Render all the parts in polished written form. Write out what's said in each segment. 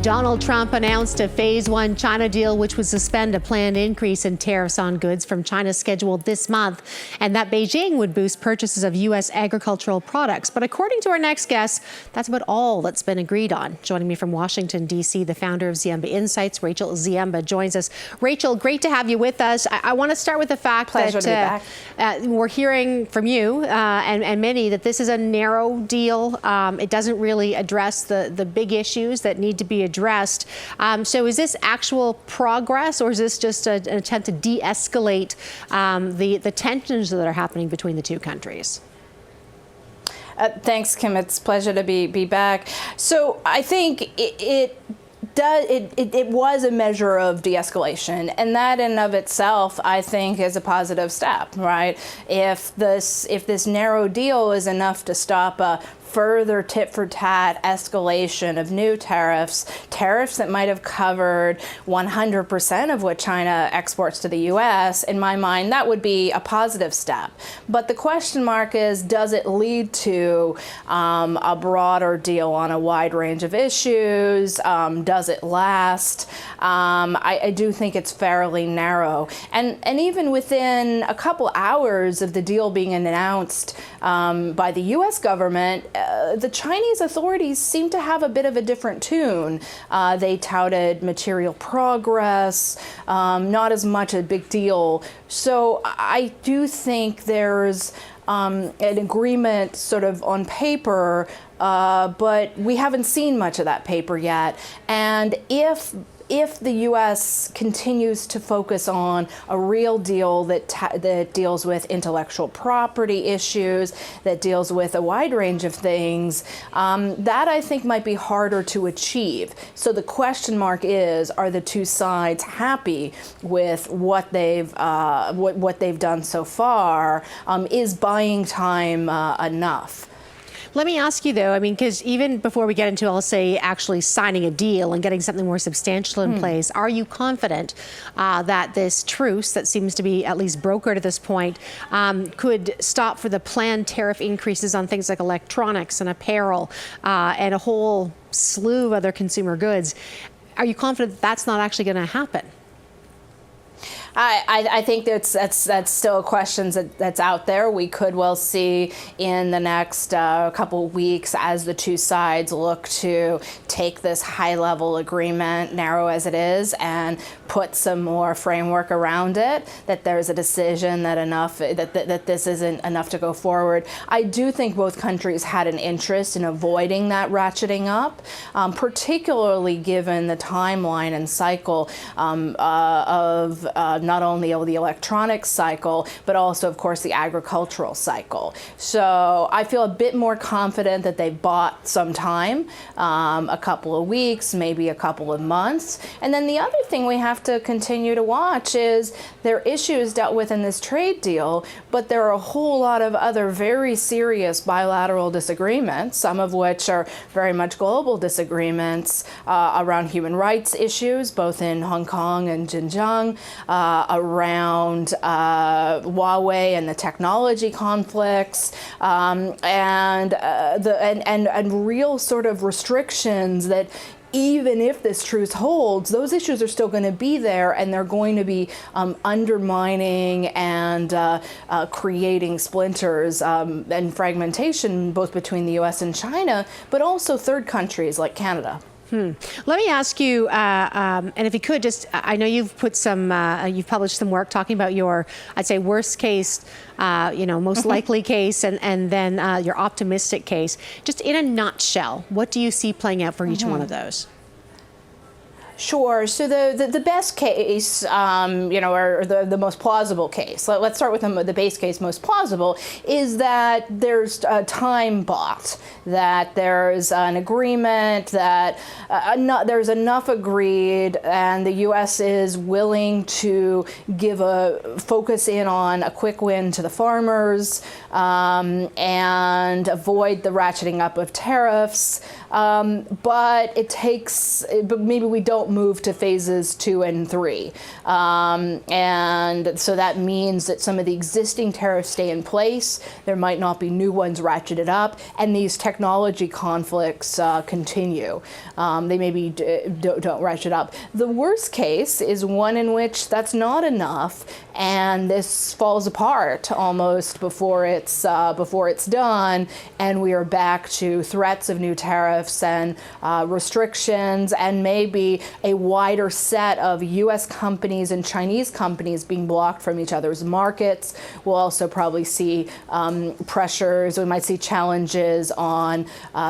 Donald Trump announced a phase one China deal, which would suspend a planned increase in tariffs on goods from China scheduled this month, and that Beijing would boost purchases of U.S. agricultural products. But according to our next guest, that's about all that's been agreed on. Joining me from Washington, D.C., the founder of Ziemba Insights, Rachel Ziemba, joins us. Rachel, great to have you with us. I want to start with the fact that we're hearing from you and many that this is a narrow deal. It doesn't really address the big issues that need to be addressed. So is this actual progress, or is this just an attempt to de-escalate the tensions that are happening between the two countries? Thanks, Kim. It's a pleasure to be back. So I think it was a measure of de-escalation, and that in and of itself, I think, is a positive step, right? If this narrow deal is enough to stop a further tit-for-tat escalation of new tariffs that might have covered 100% of what China exports to the U.S., in my mind, that would be a positive step. But the question mark is, does it lead to a broader deal on a wide range of issues? Does it last? I do think it's fairly narrow. And even within a couple hours of the deal being announced by the U.S. government, the Chinese authorities seem to have a bit of a different tune. They touted material progress, not as much a big deal. So I do think there's an agreement sort of on paper, but we haven't seen much of that paper yet. And if the U.S. continues to focus on a real deal that deals with intellectual property issues, that deals with a wide range of things, that I think might be harder to achieve. So the question mark is, are the two sides happy with what they've done so far? Is buying time enough? Let me ask you, though, I mean, because even before we get into, I'll say, actually signing a deal and getting something more substantial in place, are you confident that this truce that seems to be at least brokered at this point could stop for the planned tariff increases on things like electronics and apparel and a whole slew of other consumer goods? Are you confident that that's not actually going to happen? I think that's still a question that's out there. We could well see in the next couple of weeks, as the two sides look to take this high-level agreement, narrow as it is, and put some more framework around it, that there's a decision that this isn't enough to go forward. I do think both countries had an interest in avoiding that ratcheting up, particularly given the timeline and cycle of not only the electronics cycle, but also, of course, the agricultural cycle. So I feel a bit more confident that they bought some time, a couple of weeks, maybe a couple of months. And then the other thing we have to continue to watch is there are issues dealt with in this trade deal, but there are a whole lot of other very serious bilateral disagreements, some of which are very much global disagreements around human rights issues, both in Hong Kong and Xinjiang, around Huawei and the technology conflicts, and real sort of restrictions that, even if this truce holds, those issues are still going to be there, and they're going to be undermining and creating splinters and fragmentation both between the U.S. and China, but also third countries like Canada. Let me ask you, and if you could just, I know you've put some, you've published some work talking about your, I'd say, worst case, most likely case, and then your optimistic case. Just in a nutshell, what do you see playing out for each one of those? Sure. So the best case, or the most plausible case, let's start with the base case, most plausible, is that there's time bought, that there's an agreement, that there's enough agreed, and the U.S. is willing to give focus in on a quick win to the farmers and avoid the ratcheting up of tariffs. But maybe we don't move to phases 2 and 3. And so that means that some of the existing tariffs stay in place. There might not be new ones ratcheted up, and these technology conflicts continue. They maybe don't ratchet up. The worst case is one in which that's not enough, and this falls apart almost before it's done, and we are back to threats of new tariffs and restrictions, and maybe a wider set of U.S. companies and Chinese companies being blocked from each other's markets. We'll also probably see pressures. We might see challenges on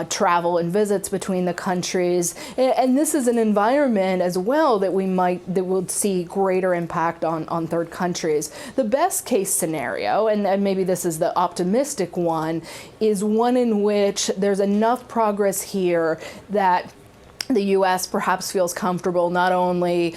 travel and visits between the countries, and this is an environment as well that we'll see greater impact on third countries. The best case scenario, and maybe this is the optimistic one, is one in which there's enough progress here that the U.S. perhaps feels comfortable not only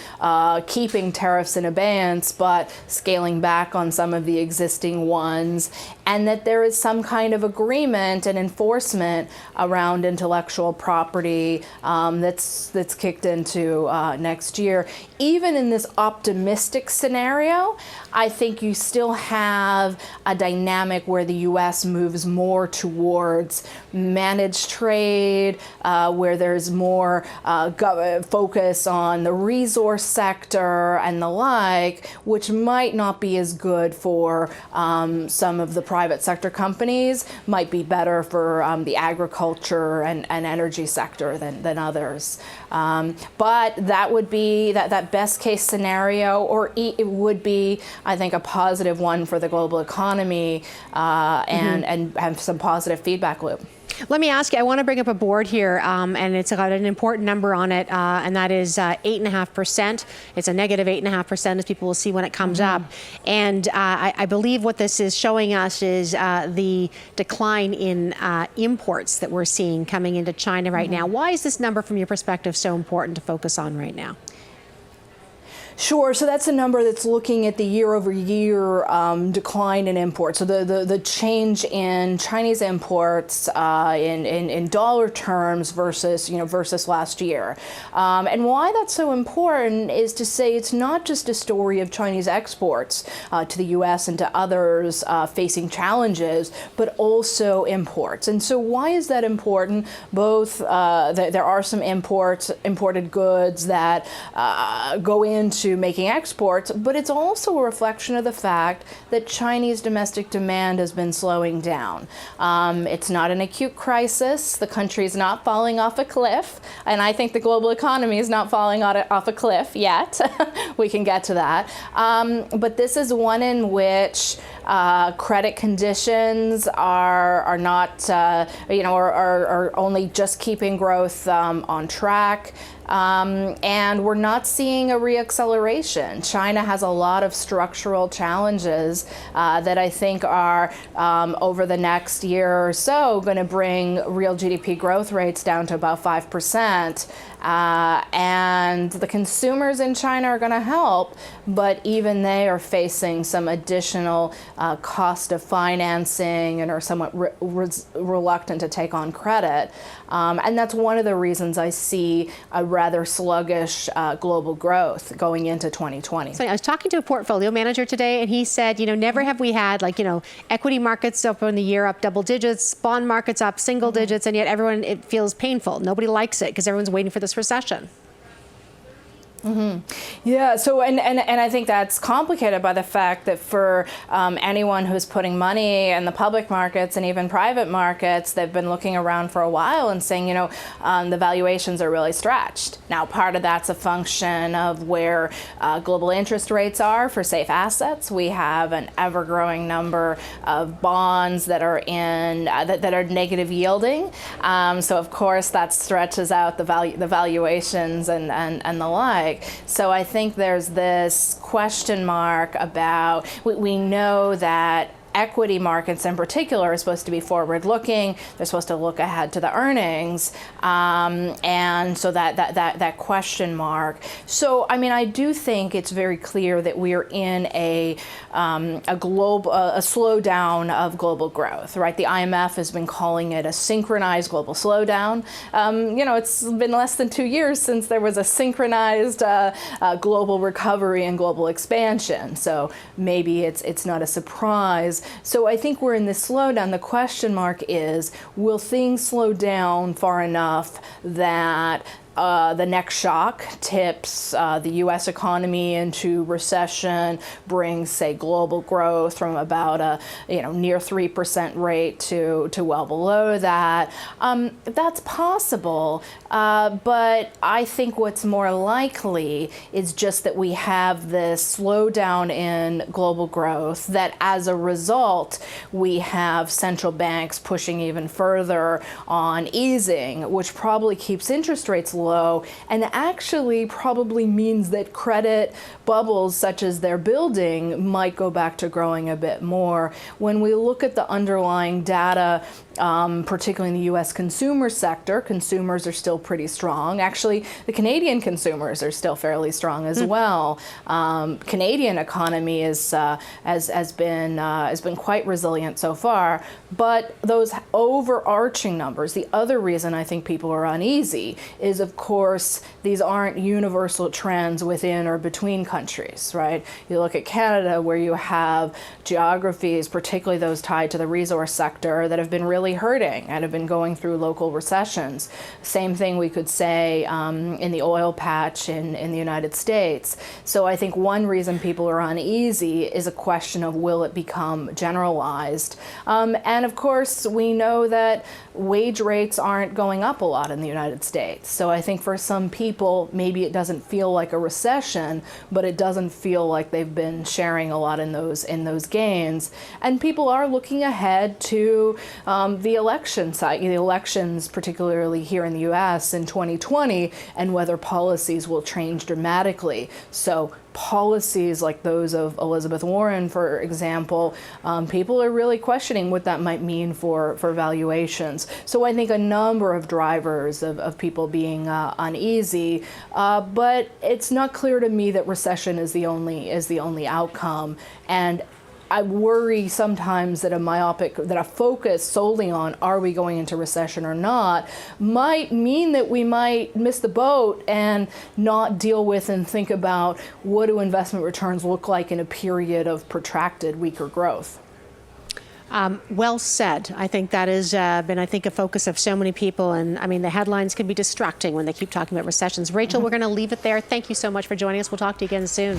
keeping tariffs in abeyance, but scaling back on some of the existing ones, and that there is some kind of agreement and enforcement around intellectual property that's kicked into next year. Even in this optimistic scenario, I think you still have a dynamic where the U.S. moves more towards managed trade, where there's more focus on the resource sector and the like, which might not be as good for some of the private sector companies, might be better for the agriculture and energy sector than others. But that would be that best case scenario, or it would be, I think, a positive one for the global economy and have some positive feedback loop. Let me ask you, I want to bring up a board here, and it's got an important number on it, and that is 8.5%. It's a negative 8.5%, as people will see when it comes up. And I believe what this is showing us is the decline in imports that we're seeing coming into China right now. Why is this number, from your perspective, so important to focus on right now? Sure. So that's a number that's looking at the year-over-year decline in imports. So the change in Chinese imports in dollar terms versus last year. And why that's so important is to say it's not just a story of Chinese exports to the U.S. and to others facing challenges, but also imports. And so why is that important? Both there are some imported goods that go into making exports, but it's also a reflection of the fact that Chinese domestic demand has been slowing down. It's not an acute crisis. The country is not falling off a cliff, and I think the global economy is not falling off a cliff yet. We can get to that. But this is one in which credit conditions are not, are only just keeping growth on track. And we're not seeing a reacceleration. China has a lot of structural challenges that I think are, over the next year or so, going to bring real GDP growth rates down to about 5%. And the consumers in China are going to help, but even they are facing some additional cost of financing and are somewhat reluctant to take on credit. And that's one of the reasons I see a rather sluggish global growth going into 2020. So I was talking to a portfolio manager today, and he said, never have we had equity markets up in the year up double digits, bond markets up single digits, and yet everyone, it feels painful. Nobody likes it because everyone's waiting for this recession. Yeah, so and I think that's complicated by the fact that for anyone who's putting money in the public markets and even private markets, they've been looking around for a while and saying, the valuations are really stretched. Now, part of that's a function of where global interest rates are for safe assets. We have an ever-growing number of bonds that are in that are negative yielding. So of course that stretches out the valuations and the like. So I think there's this question mark about, we know that equity markets in particular are supposed to be forward-looking. They're supposed to look ahead to the earnings, and so that question mark. So, I mean, I do think it's very clear that we're in a slowdown of global growth, right? The IMF has been calling it a synchronized global slowdown. It's been less than 2 years since there was a synchronized global recovery and global expansion. So maybe it's not a surprise. So I think we're in this slowdown. The question mark is, will things slow down far enough that the next shock tips the U.S. economy into recession, brings, say, global growth from about a near 3% rate to well below that. That's possible, but I think what's more likely is just that we have this slowdown in global growth, that as a result we have central banks pushing even further on easing, which probably keeps interest rates low and actually probably means that credit bubbles such as they're building might go back to growing a bit more. When we look at the underlying data, particularly in the U.S. consumer sector, consumers are still pretty strong. Actually, the Canadian consumers are still fairly strong as well. Canadian economy has been quite resilient so far. But those overarching numbers, the other reason I think people are uneasy is, of course, these aren't universal trends within or between countries, right? You look at Canada, where you have geographies, particularly those tied to the resource sector, that have been really hurting and have been going through local recessions. Same thing we could say in the oil patch in the United States. So I think one reason people are uneasy is a question of, will it become generalized? And of course, we know that wage rates aren't going up a lot in the United States. So I think for some people, maybe it doesn't feel like a recession, but it doesn't feel like they've been sharing a lot in those gains. And people are looking ahead to the election side, the elections, particularly here in the U.S. in 2020, and whether policies will change dramatically. So policies like those of Elizabeth Warren, for example, people are really questioning what that might mean for valuations. So I think a number of drivers of people being uneasy, but it's not clear to me that recession is the only outcome. And I worry sometimes that a focus solely on are we going into recession or not might mean that we might miss the boat and not deal with and think about what do investment returns look like in a period of protracted weaker growth. Well said. I think that has been, a focus of so many people. And I mean, the headlines can be distracting when they keep talking about recessions. Rachel, we're going to leave it there. Thank you so much for joining us. We'll talk to you again soon.